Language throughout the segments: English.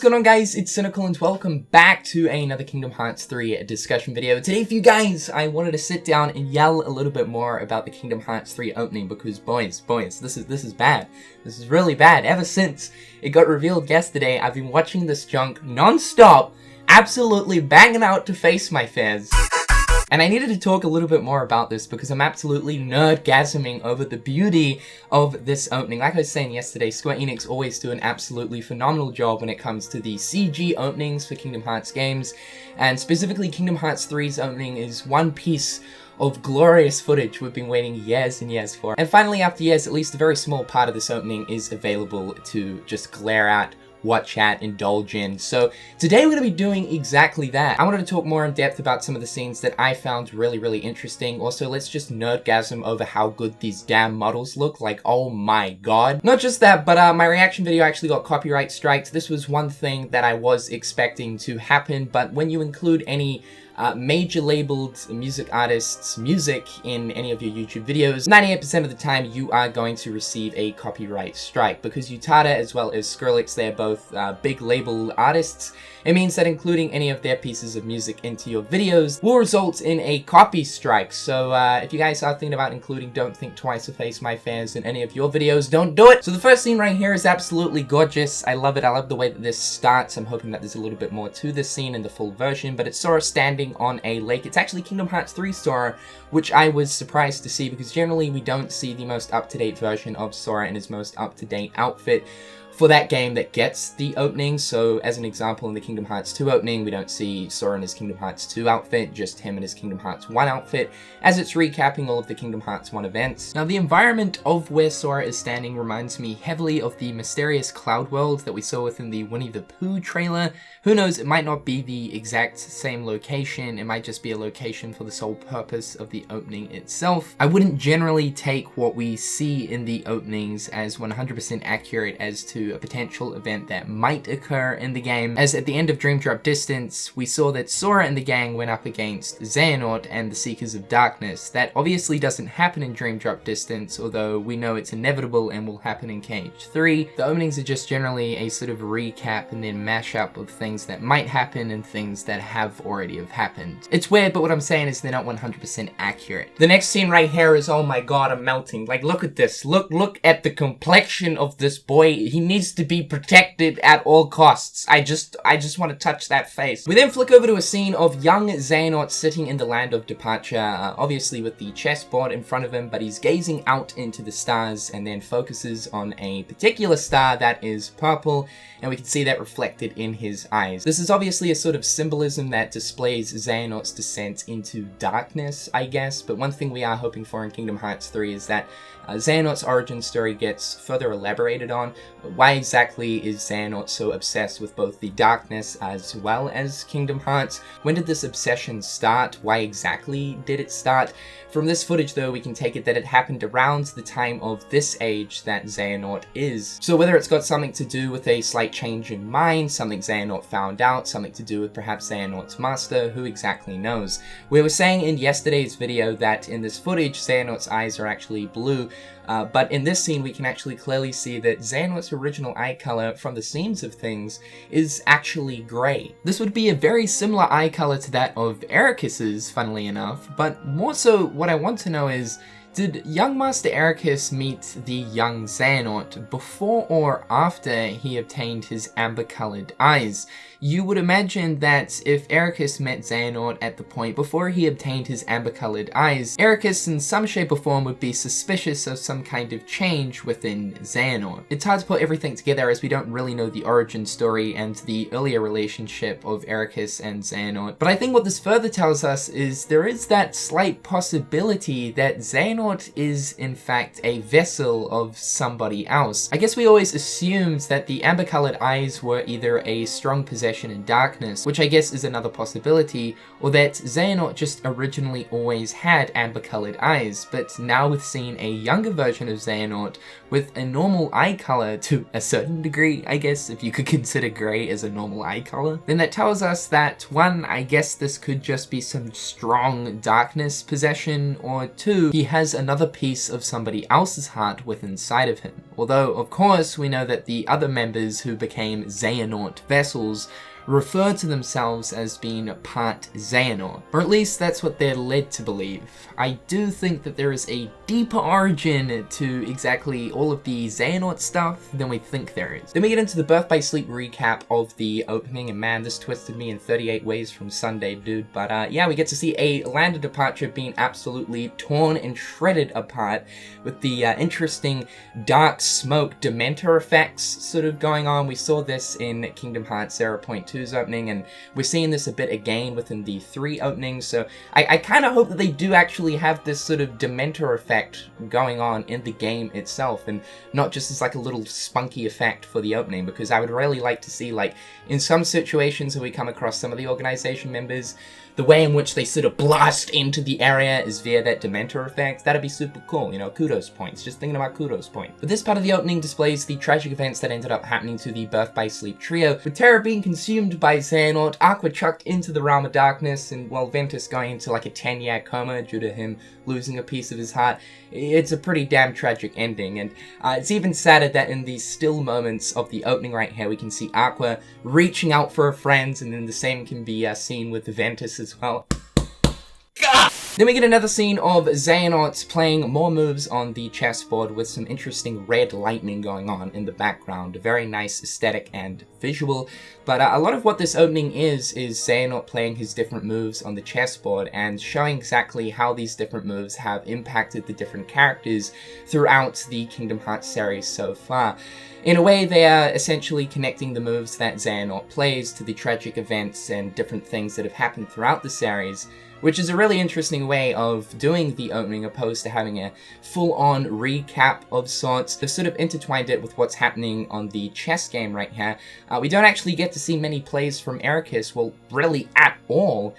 going on, guys? It's Cynical and welcome back to another Kingdom Hearts 3 discussion video. Today for you guys, I wanted to sit down and yell a little bit more about the Kingdom Hearts 3 opening because boys, this is bad. This is really bad. Ever since it got revealed yesterday, I've been watching this junk non-stop, absolutely banging out to face my fears. And I needed to talk a little bit more about this because I'm absolutely nerdgasming over the beauty of this opening. Like I was saying yesterday, Square Enix always do an absolutely phenomenal job when it comes to the CG openings for Kingdom Hearts games. And specifically, Kingdom Hearts 3's opening is one piece of glorious footage we've been waiting years and years for. And finally, after years, at least a very small part of this opening is available to just glare at, watch at, indulge in. So today we're going to be doing exactly that. I wanted to talk more in depth about some of the scenes that I found really interesting. Also, let's just nerdgasm over how good these damn models look. Like, oh my god. Not just that, but my reaction video actually got copyright striked. This was one thing that I was expecting to happen, but when you include any major labeled music artists' music in any of your YouTube videos, 98% of the time you are going to receive a copyright strike. Because Utada as well as Skrillex, they're both big label artists, it means that including any of their pieces of music into your videos will result in a copy strike. So if you guys are thinking about including Don't Think Twice or Face My Fans in any of your videos, don't do it! So the first scene right here is absolutely gorgeous. I love it. I love the way that this starts. I'm hoping that there's a little bit more to this scene in the full version, but it's Sora standing on a lake. It's actually Kingdom Hearts 3 Sora, which I was surprised to see because generally we don't see the most up-to-date version of Sora in his most up-to-date outfit for that game that gets the opening. So as an example, in the Kingdom Hearts 2 opening, we don't see Sora in his Kingdom Hearts 2 outfit, just him in his Kingdom Hearts 1 outfit, as it's recapping all of the Kingdom Hearts 1 events. Now, the environment of where Sora is standing reminds me heavily of the mysterious cloud world that we saw within the Winnie the Pooh trailer. Who knows, it might not be the exact same location, it might just be a location for the sole purpose of the opening itself. I wouldn't generally take what we see in the openings as 100% accurate as to a potential event that might occur in the game, as at the end of Dream Drop Distance, we saw that Sora and the gang went up against Xehanort and the Seekers of Darkness. That obviously doesn't happen in Dream Drop Distance, although we know it's inevitable and will happen in KH3. The openings are just generally a sort of recap and then mashup of things that might happen and things that have already happened. It's weird, but what I'm saying is they're not 100% accurate. The next scene right here is, oh my god, I'm melting. Like, look at this. Look at the complexion of this boy. He needs to be protected at all costs. I just want to touch that face. We then flick over to a scene of young Xehanort sitting in the land of departure, obviously with the chessboard in front of him, but he's gazing out into the stars and then focuses on a particular star that is purple, and we can see that reflected in his eyes. This is obviously a sort of symbolism that displays Xehanort's descent into darkness, I guess, but one thing we are hoping for in Kingdom Hearts 3 is that Xehanort's origin story gets further elaborated on. Why exactly is Xehanort so obsessed with both the darkness as well as Kingdom Hearts? When did this obsession start? Why exactly did it start? From this footage, though, we can take it that it happened around the time of this age that Xehanort is. So whether it's got something to do with a slight change in mind, something Xehanort found out, something to do with perhaps Xehanort's master, who exactly knows? We were saying in yesterday's video that in this footage, Xehanort's eyes are actually blue, but in this scene we can actually clearly see that Xehanort's original eye color from the seams of things is actually grey. This would be a very similar eye color to that of Ericus's, funnily enough, but more so what I want to know is, did young Master Ericus meet the young Xehanort before or after he obtained his amber-colored eyes? You would imagine that if Ericus met Xehanort at the point before he obtained his amber-colored eyes, Ericus in some shape or form would be suspicious of some kind of change within Xehanort. It's hard to put everything together as we don't really know the origin story and the earlier relationship of Ericus and Xehanort, but I think what this further tells us is there is that slight possibility that Xehanort is in fact a vessel of somebody else. I guess we always assumed that the amber-colored eyes were either a strong possession in darkness, which I guess is another possibility, or that Xehanort just originally always had amber-colored eyes, but now we've seen a younger version of Xehanort with a normal eye color to a certain degree, I guess, if you could consider grey as a normal eye color, then that tells us that, one, I guess this could just be some strong darkness possession, or two, he has has another piece of somebody else's heart within inside of him. Although, of course, we know that the other members who became Xehanort vessels refer to themselves as being part Xehanort, or at least that's what they're led to believe. I do think that there is a deeper origin to exactly all of the Xehanort stuff than we think there is. Then we get into the Birth by Sleep recap of the opening, and man, this twisted me in 38 ways from Sunday, dude. But yeah, we get to see a Lander departure being absolutely torn and shredded apart, with the interesting dark smoke Dementor effects sort of going on. We saw this in Kingdom Hearts 0.2's opening, and we're seeing this a bit again within the 3 openings, so I kind of hope that they do actually have this sort of Dementor effect going on in the game itself, and not just as like a little spunky effect for the opening, because I would really like to see, like, in some situations where we come across some of the organization members, the way in which they sort of blast into the area is via that Dementor effect. That'd be super cool, you know, kudos points. Just thinking about kudos points. But this part of the opening displays the tragic events that ended up happening to the Birth by Sleep trio, with Terra being consumed by Xehanort, Aqua chucked into the realm of darkness, and while Ventus going into like a 10-year coma due to him losing a piece of his heart. It's a pretty damn tragic ending, and it's even sadder that in these still moments of the opening right here, we can see Aqua reaching out for her friends, and then the same can be seen with Ventus as well. Gah! Then we get another scene of Xehanort playing more moves on the chessboard with some interesting red lightning going on in the background. A very nice aesthetic and visual, but a lot of what this opening is Xehanort playing his different moves on the chessboard and showing exactly how these different moves have impacted the different characters throughout the Kingdom Hearts series so far. In a way, they are essentially connecting the moves that Xehanort plays to the tragic events and different things that have happened throughout the series, which is a really interesting way of doing the opening opposed to having a full-on recap of sorts. They've sort of intertwined it with what's happening on the chess game right here. We don't actually get to see many plays from Ericus, well, really at all.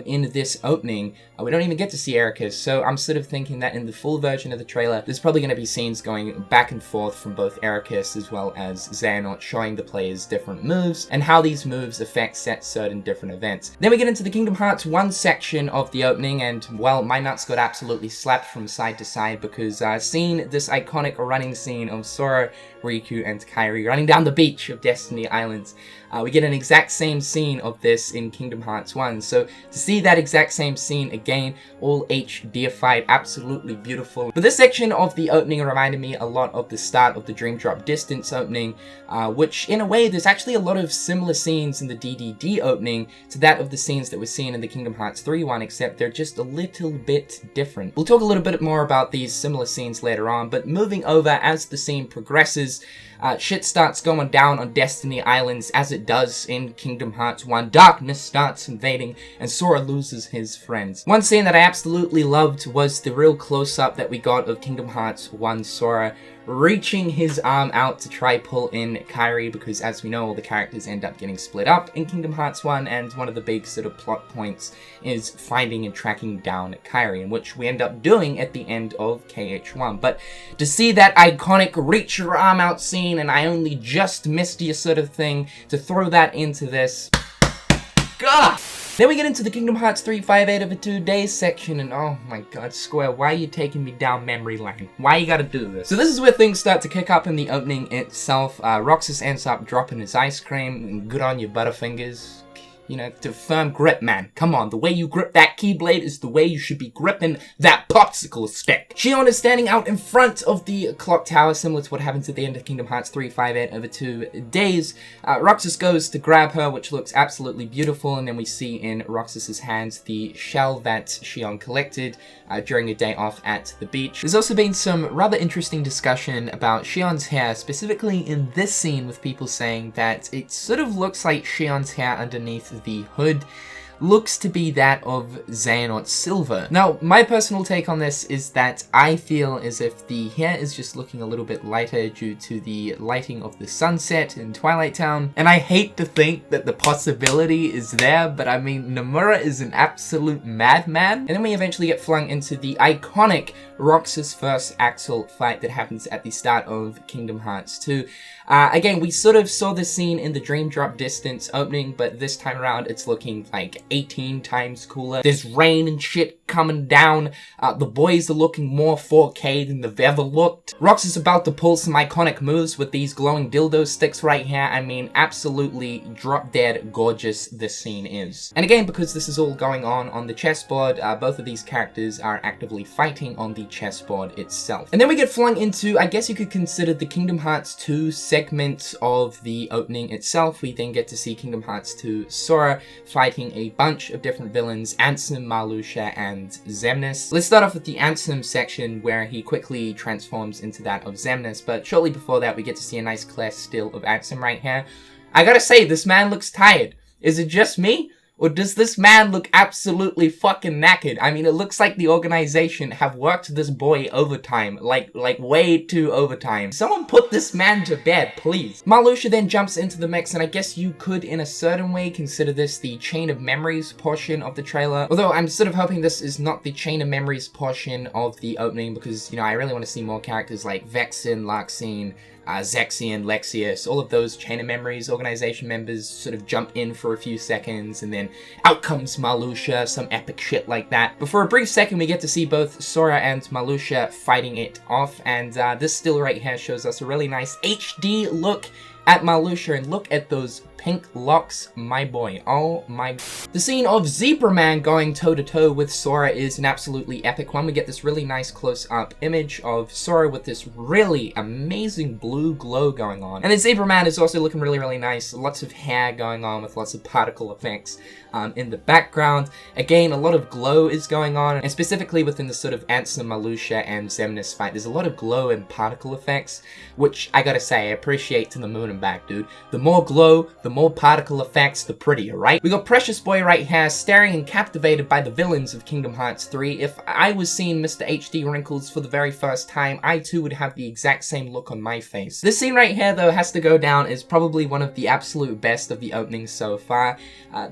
In this opening, we don't even get to see Ericus, so I'm sort of thinking that in the full version of the trailer, there's probably going to be scenes going back and forth from both Ericus as well as Xehanort, showing the players different moves and how these moves affect certain different events. Then we get into the Kingdom Hearts 1 section of the opening, and well, my nuts got absolutely slapped from side to side because seeing this iconic running scene of Sora, Riku, and Kairi running down the beach of Destiny Islands, we get an exact same scene of this in Kingdom Hearts 1, so to see that exact same scene again, all HDified, absolutely beautiful. But this section of the opening reminded me a lot of the start of the Dream Drop Distance opening, which in a way there's actually a lot of similar scenes in the DDD opening to that of the scenes that we're seeing in the Kingdom Hearts 3 one, except they're just a little bit different. We'll talk a little bit more about these similar scenes later on, but moving over as the scene progresses, shit starts going down on Destiny Islands as it does in Kingdom Hearts 1. Darkness starts invading and Sora loses his friends. One scene that I absolutely loved was the real close-up that we got of Kingdom Hearts 1 Sora reaching his arm out to try pull in Kairi, because as we know, all the characters end up getting split up in Kingdom Hearts 1, and one of the big sort of plot points is finding and tracking down Kairi, in which we end up doing at the end of KH1. But to see that iconic reach your arm out scene, and I only just missed you sort of thing, to throw that into this, gah! Then we get into the Kingdom Hearts 3 5/8 of a 2 days section, and oh my god, Square, why are you taking me down memory lane? Why you gotta do this? So this is where things start to kick up in the opening itself. Roxas ends up dropping his ice cream, and good on you, Butterfingers. You know, to firm grip, man. Come on, the way you grip that Keyblade is the way you should be gripping that popsicle stick. Xion is standing out in front of the clock tower, similar to what happens at the end of Kingdom Hearts 3 5/8 over 2 days. Roxas goes to grab her, which looks absolutely beautiful, and then we see in Roxas's hands the shell that Xion collected during a day off at the beach. There's also been some rather interesting discussion about Xion's hair, specifically in this scene, with people saying that it sort of looks like Xion's hair underneath the hood looks to be that of Xehanort Silver. Now, my personal take on this is that I feel as if the hair is just looking a little bit lighter due to the lighting of the sunset in Twilight Town, and I hate to think that the possibility is there, but I mean, Nomura is an absolute madman. And then we eventually get flung into the iconic Roxas vs. Axel fight that happens at the start of Kingdom Hearts 2. Again, we sort of saw this scene in the Dream Drop Distance opening, but this time around it's looking like 18 times cooler. There's rain and shit coming down. The boys are looking more 4K than they've ever looked. Rox is about to pull some iconic moves with these glowing dildo sticks right here. I mean, absolutely drop dead gorgeous this scene is. And again, because this is all going on the chessboard, both of these characters are actively fighting on the chessboard itself. And then we get flung into, I guess you could consider the Kingdom Hearts 2 segment of the opening itself. We then get to see Kingdom Hearts 2 Sora fighting a bunch of different villains, Ansem, Marluxia, and Xemnas. Let's start off with the Ansem section where he quickly transforms into that of Xemnas, but shortly before that we get to see a nice clear still of Ansem right here. I gotta say, this man looks tired. Is it just me? Or does this man look absolutely fucking knackered? I mean, it looks like the organization have worked this boy overtime. Like way too overtime. Someone put this man to bed, please. Marluxia then jumps into the mix, and I guess you could, in a certain way, consider this the Chain of Memories portion of the trailer. Although, I'm sort of hoping this is not the Chain of Memories portion of the opening, because, you know, I really want to see more characters like Vexen, Larxene, Zexion, Lexius, all of those Chain of Memories organization members sort of jump in for a few seconds, and then out comes Marluxia, some epic shit like that. But for a brief second, we get to see both Sora and Marluxia fighting it off, and this still right here shows us a really nice HD look at Marluxia, and look at those pink locks, my boy. Oh my. The scene of Zebra Man going toe-to-toe with Sora is an absolutely epic one. We get this really nice close-up image of Sora with this really amazing blue glow going on. And then Zebra Man is also looking really, really nice. Lots of hair going on with lots of particle effects in the background. Again, a lot of glow is going on, and specifically within the sort of Ansem, Marluxia, and Xemnas fight, there's a lot of glow and particle effects, which I gotta say, I appreciate to the moon and back, dude. The more glow, the more particle effects, the prettier, right? We got Precious Boy right here, staring and captivated by the villains of Kingdom Hearts 3. If I was seeing Mr. HD Wrinkles for the very first time, I too would have the exact same look on my face. This scene right here, though, has to go down as probably one of the absolute best of the openings so far.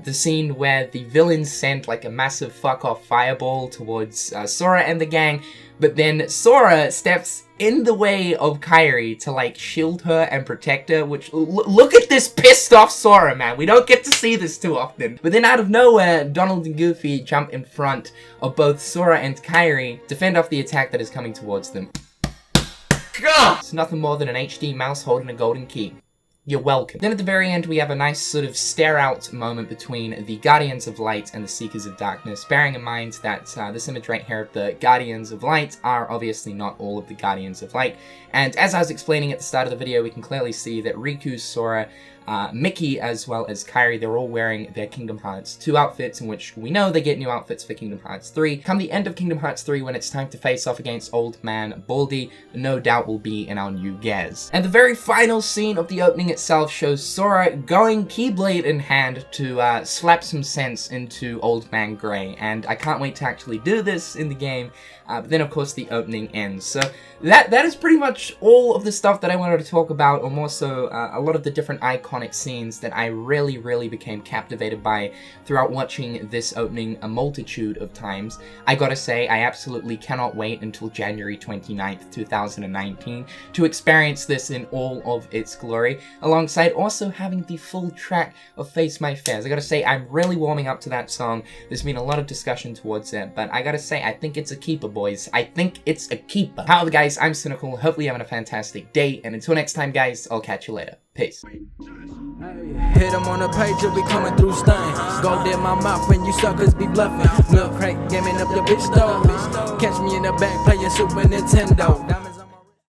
The scene where the villains send like a massive fuck-off fireball towards Sora and the gang, but then Sora steps in the way of Kairi to like shield her and protect her, which look at this pissed off Sora, man. We don't get to see this too often. But then out of nowhere, Donald and Goofy jump in front of both Sora and Kairi to fend off the attack that is coming towards them. It's nothing more than an HD mouse holding a golden key. You're welcome. Then at the very end, we have a nice sort of stare-out moment between the Guardians of Light and the Seekers of Darkness, bearing in mind that this image right here of the Guardians of Light are obviously not all of the Guardians of Light. And as I was explaining at the start of the video, we can clearly see that Riku, Sora, Mickey, as well as Kairi, they're all wearing their Kingdom Hearts 2 outfits, in which we know they get new outfits for Kingdom Hearts 3. Come the end of Kingdom Hearts 3, when it's time to face off against Old Man Baldy, no doubt will be in our new Gez. And the very final scene of the opening itself shows Sora going Keyblade in hand to slap some sense into Old Man Grey, and I can't wait to actually do this in the game. But then of course the opening ends. So that is pretty much all of the stuff that I wanted to talk about, or more so a lot of the different iconic scenes that I really became captivated by throughout watching this opening a multitude of times. I gotta say, I absolutely cannot wait until January 29th, 2019 to experience this in all of its glory, alongside also having the full track of Face My Fears. I gotta say, I'm really warming up to that song. There's been a lot of discussion towards it, but I gotta say, I think it's a keeper, boys. I think it's a keeper. However, guys, I'm Cynical. Hopefully you're having a fantastic day, and until next time, guys, I'll catch you later. Peace. Hit them on the page, you'll be coming through stunning. Gold in my mouth when you suckers be bluffing. Milk crate, gaming up the bitch though. Catch me in the back playing Super Nintendo.